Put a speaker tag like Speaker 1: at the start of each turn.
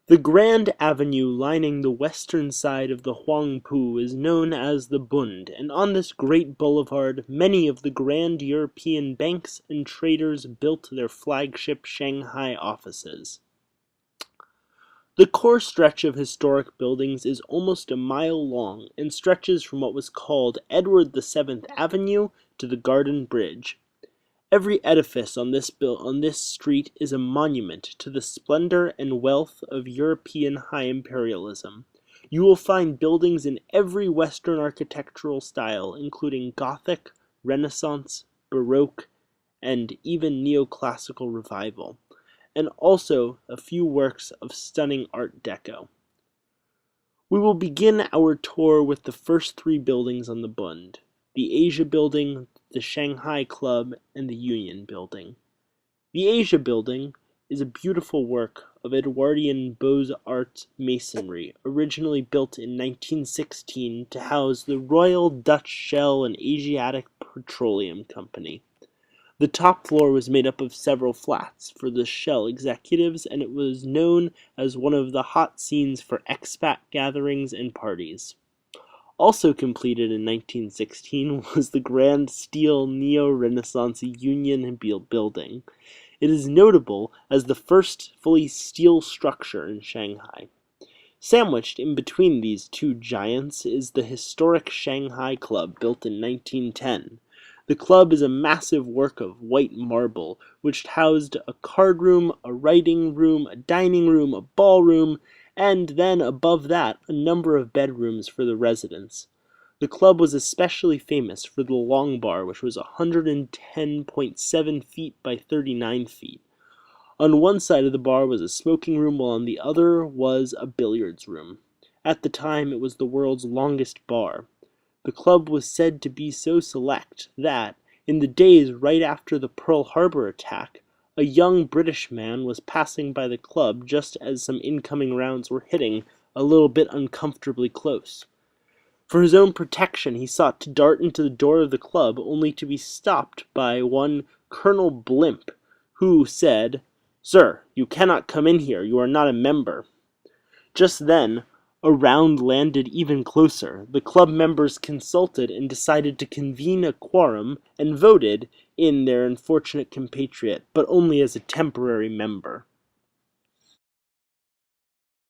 Speaker 1: The grand avenue lining the western side of the Huangpu is known as the Bund, and on this great boulevard many of the grand European banks and traders built their flagship Shanghai offices. The core stretch of historic buildings is almost a mile long and stretches from what was called Edward the Seventh Avenue to the Garden Bridge. Every edifice on this street is a monument to the splendor and wealth of European high imperialism. You will find buildings in every Western architectural style, including Gothic, Renaissance, Baroque, and even Neoclassical Revival, and also a few works of stunning Art Deco. We will begin our tour with the first three buildings on the Bund: the Asia Building, the Shanghai Club, and the Union Building. The Asia Building is a beautiful work of Edwardian Beaux-Arts masonry, originally built in 1916 to house the Royal Dutch Shell and Asiatic Petroleum Company. The top floor was made up of several flats for the Shell executives, and it was known as one of the hot scenes for expat gatherings and parties. Also completed in 1916 was the grand steel neo-Renaissance Union Building. It is notable as the first fully steel structure in Shanghai. Sandwiched in between these two giants is the historic Shanghai Club, built in 1910. The club is a massive work of white marble, which housed a card room, a writing room, a dining room, a ballroom, and then above that a number of bedrooms for the residents. The club was especially famous for the long bar, which was 110.7 feet by 39 feet. On one side of the bar was a smoking room, while on the other was a billiards room. At the time, it was the world's longest bar. The club was said to be so select that, in the days right after the Pearl Harbor attack, a young British man was passing by the club just as some incoming rounds were hitting a little bit uncomfortably close. For his own protection, he sought to dart into the door of the club, only to be stopped by one Colonel Blimp, who said, "Sir, you cannot come in here, you are not a member." Just then, a round landed even closer. The club members consulted and decided to convene a quorum and voted in their unfortunate compatriot, but only as a temporary member.